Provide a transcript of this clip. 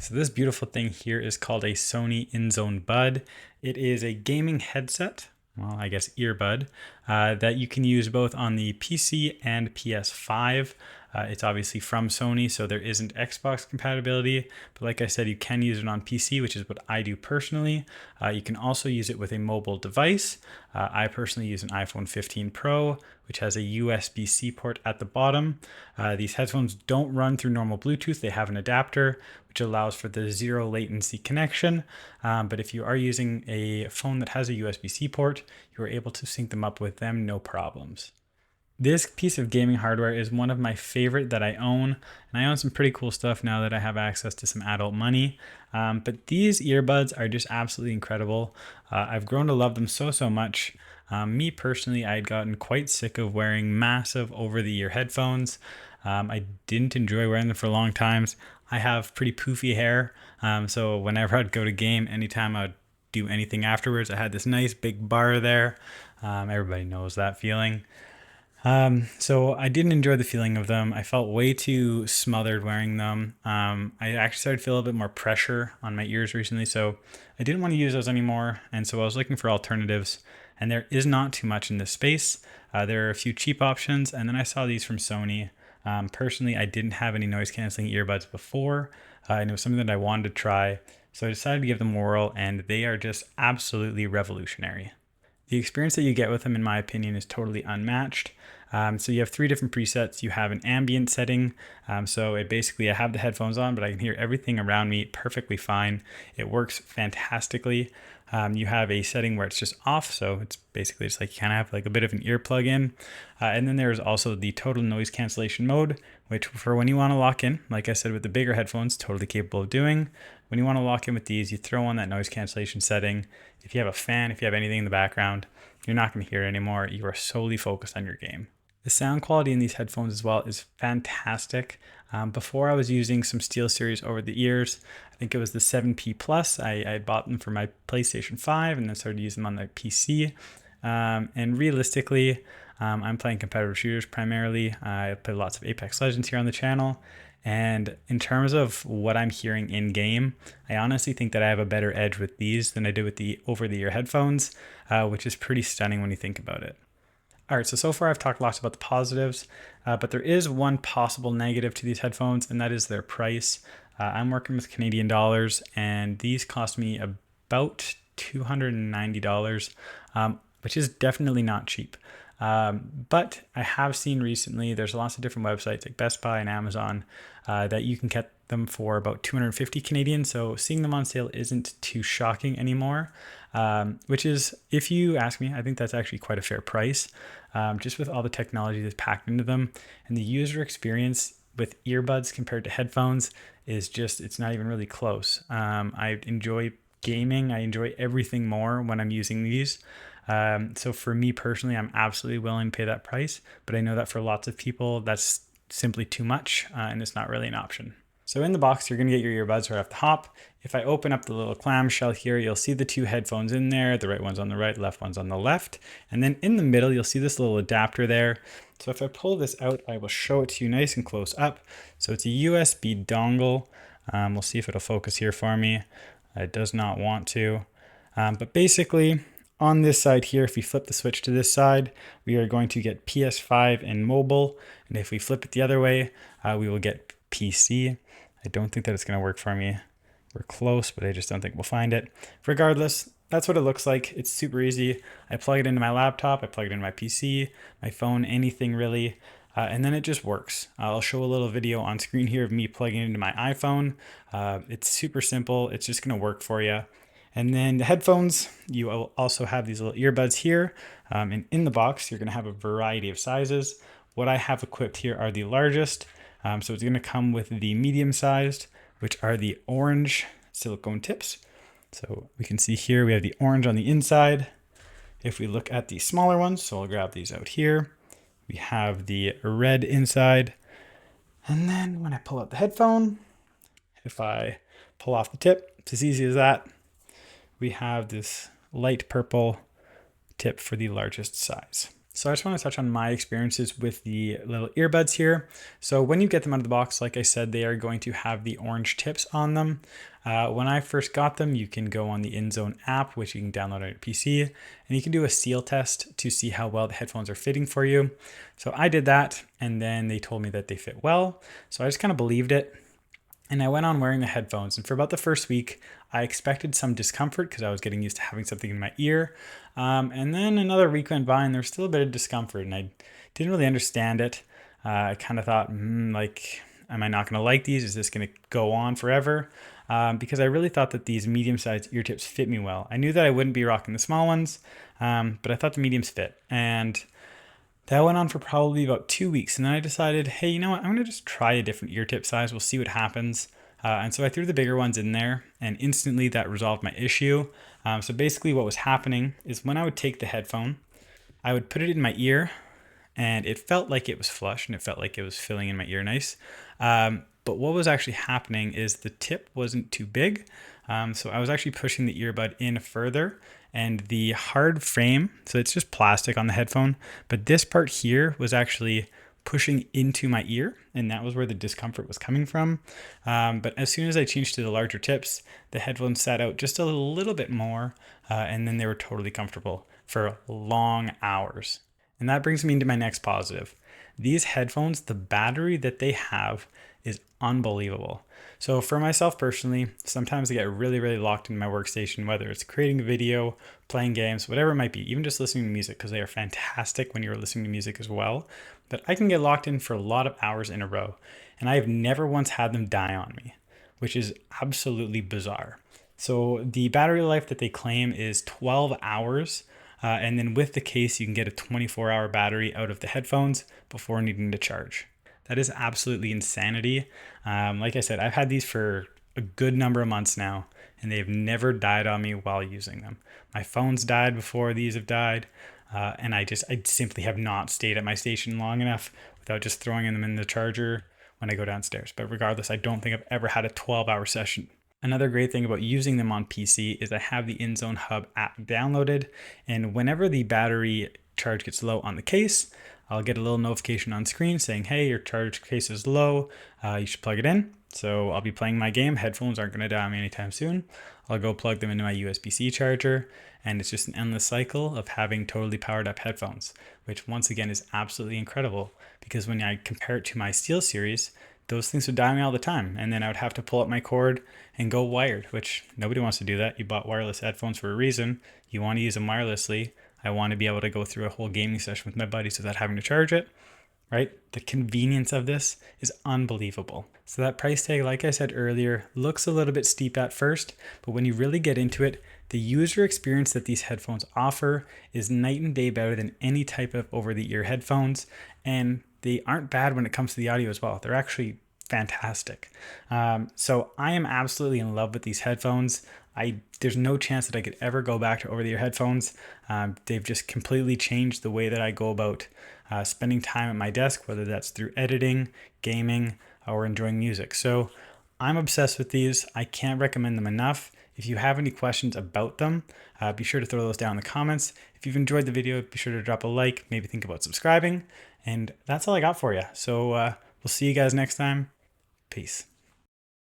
So this beautiful thing here is called a Sony Inzone Bud. It is a gaming headset, well, I guess earbud, that you can use both on the PC and PS5. It's obviously from Sony, so there isn't Xbox compatibility. But like I said, you can use it on PC, which is what I do personally. You can also use it with a mobile device. I personally use an iPhone 15 Pro, which has a USB-C port at the bottom. These headphones don't run through normal Bluetooth. They have an adapter, which allows for the zero latency connection. But if you are using a phone that has a USB-C port, you are able to sync them up with them, no problems. This piece of gaming hardware is one of my favorite that I own, and I own some pretty cool stuff now that I have access to some adult money. But these earbuds are just absolutely incredible. I've grown to love them so much. Me personally, I had gotten quite sick of wearing massive over-the-ear headphones. I didn't enjoy wearing them for long times. I have pretty poofy hair, so whenever I'd go to game, anytime I'd do anything afterwards, I had this nice big bar there. Everybody knows that feeling. So I didn't enjoy the feeling of them. I felt way too smothered wearing them. I actually started to feel a little bit more pressure on my ears recently, so I didn't want to use those anymore. And so I was looking for alternatives, and there is not too much in this space. There are a few cheap options, and then I saw these from Sony. Personally, I didn't have any noise canceling earbuds before, and it was something that I wanted to try. So I decided to give them a whirl, and they are just absolutely revolutionary. The experience that you get with them, in my opinion, is totally unmatched. So you have three different presets. You have an ambient setting. So it basically, I have the headphones on, but I can hear everything around me perfectly fine. It works fantastically. You have a setting where it's just off. So it's basically just like you kind of have like a bit of an earplug in. And then there's also the total noise cancellation mode, which for when you want to lock in, like I said, with the bigger headphones, totally capable of doing. When you want to lock in with these, you throw on that noise cancellation setting. If you have a fan, if you have anything in the background, you're not going to hear it anymore. You are solely focused on your game. The sound quality in these headphones as well is fantastic. Before I was using some SteelSeries over the ears. I think it was the 7P Plus. I bought them for my PlayStation 5 and then started using them on the PC. And realistically, I'm playing competitive shooters primarily. I play lots of Apex Legends here on the channel. And in terms of what I'm hearing in game, I honestly think that I have a better edge with these than I did with the over-the-ear headphones, which is pretty stunning when you think about it. All right, so far I've talked lots about the positives, but there is one possible negative to these headphones, and that is their price. I'm working with Canadian dollars, and these cost me about $290, which is definitely not cheap. But I have seen recently, there's lots of different websites like Best Buy and Amazon that you can get them for about 250 Canadian. So seeing them on sale isn't too shocking anymore, which is, if you ask me, I think that's actually quite a fair price, just with all the technology that's packed into them. And the user experience with earbuds compared to headphones is just, it's not even really close. I enjoy gaming. I enjoy everything more when I'm using these. So for me personally, I'm absolutely willing to pay that price, but I know that for lots of people, that's simply too much, and it's not really an option. So in the box, you're gonna get your earbuds right off the hop. If I open up the little clamshell here, you'll see the two headphones in there, the right one's on the right, left one's on the left. And then in the middle, you'll see this little adapter there. So if I pull this out, I will show it to you nice and close up. So it's a USB dongle. We'll see if it'll focus here for me. It does not want to, but basically, on this side here, if we flip the switch to this side, we are going to get PS5 and mobile. And if we flip it the other way, we will get PC. I don't think that it's going to work for me. We're close, but I just don't think we'll find it. Regardless, that's what it looks like. It's super easy. I plug it into my laptop, I plug it into my PC, my phone, anything really. And then it just works. I'll show a little video on screen here of me plugging it into my iPhone. It's super simple. It's just going to work for you. And then the headphones, you will also have these little earbuds here. And in the box, you're going to have a variety of sizes. What I have equipped here are the largest. So it's going to come with the medium sized, which are the orange silicone tips. So we can see here we have the orange on the inside. If we look at the smaller ones, so I'll grab these out here. We have the red inside. And then when I pull out the headphone, if I pull off the tip, it's as easy as that. We have this light purple tip for the largest size. So I just want to touch on my experiences with the little earbuds here. So when you get them out of the box, like I said, they are going to have the orange tips on them. When I first got them, you can go on the Inzone app, which you can download on your PC, and you can do a seal test to see how well the headphones are fitting for you. So I did that, and then they told me that they fit well. So I just kind of believed it. And I went on wearing the headphones. And for about the first week, I expected some discomfort because I was getting used to having something in my ear. And then another week went by and there was still a bit of discomfort. And I didn't really understand it. I kind of thought, like, am I not going to like these? Is this going to go on forever? Because I really thought that these medium-sized ear tips fit me well. I knew that I wouldn't be rocking the small ones, but I thought the mediums fit. And that went on for probably about 2 weeks. And then I decided, hey, you know what? I'm going to just try a different ear tip size. We'll see what happens. And so I threw the bigger ones in there, and instantly that resolved my issue. So basically, what was happening is when I would take the headphone, I would put it in my ear, and it felt like it was flush and it felt like it was filling in my ear nice. But what was actually happening is the tip wasn't too big. So I was actually pushing the earbud in further, and the hard frame, so it's just plastic on the headphone, but this part here was actually pushing into my ear, and that was where the discomfort was coming from. But as soon as I changed to the larger tips, the headphones sat out just a little bit more, and then they were totally comfortable for long hours. And that brings me into my next positive. These headphones, the battery that they have is unbelievable. So for myself personally, sometimes I get really, really locked in my workstation, whether it's creating a video, playing games, whatever it might be, even just listening to music, because they are fantastic when you're listening to music as well. But I can get locked in for a lot of hours in a row, and I have never once had them die on me, which is absolutely bizarre. So the battery life that they claim is 12 hours. And then with the case, you can get a 24-hour battery out of the headphones before needing to charge. That is absolutely insanity. Like I said, I've had these for a good number of months now, and they've never died on me while using them. My phone's died before these have died, and I simply have not stayed at my station long enough without just throwing them in the charger when I go downstairs. But regardless, I don't think I've ever had a 12-hour session. Another great thing about using them on PC is I have the Inzone Hub app downloaded, and whenever the battery charge gets low on the case, I'll get a little notification on screen saying, hey, your charge case is low, you should plug it in. So I'll be playing my game, headphones aren't going to die on me anytime soon. I'll go plug them into my USB-C charger, and it's just an endless cycle of having totally powered up headphones, which once again is absolutely incredible, because when I compare it to my SteelSeries, those things would die on me all the time. And then I would have to pull up my cord and go wired, which nobody wants to do that. You bought wireless headphones for a reason. You want to use them wirelessly. I want to be able to go through a whole gaming session with my buddies without having to charge it, right? The convenience of this is unbelievable. So that price tag, like I said earlier, looks a little bit steep at first, but when you really get into it, the user experience that these headphones offer is night and day better than any type of over-the-ear headphones, and they aren't bad when it comes to the audio as well. They're actually fantastic. So I am absolutely in love with these headphones. There's no chance that I could ever go back to over-the-ear headphones. They've just completely changed the way that I go about spending time at my desk, whether that's through editing, gaming, or enjoying music. So I'm obsessed with these. I can't recommend them enough. If you have any questions about them, be sure to throw those down in the comments. If you've enjoyed the video, be sure to drop a like, maybe think about subscribing. And that's all I got for you. So we'll see you guys next time. Peace.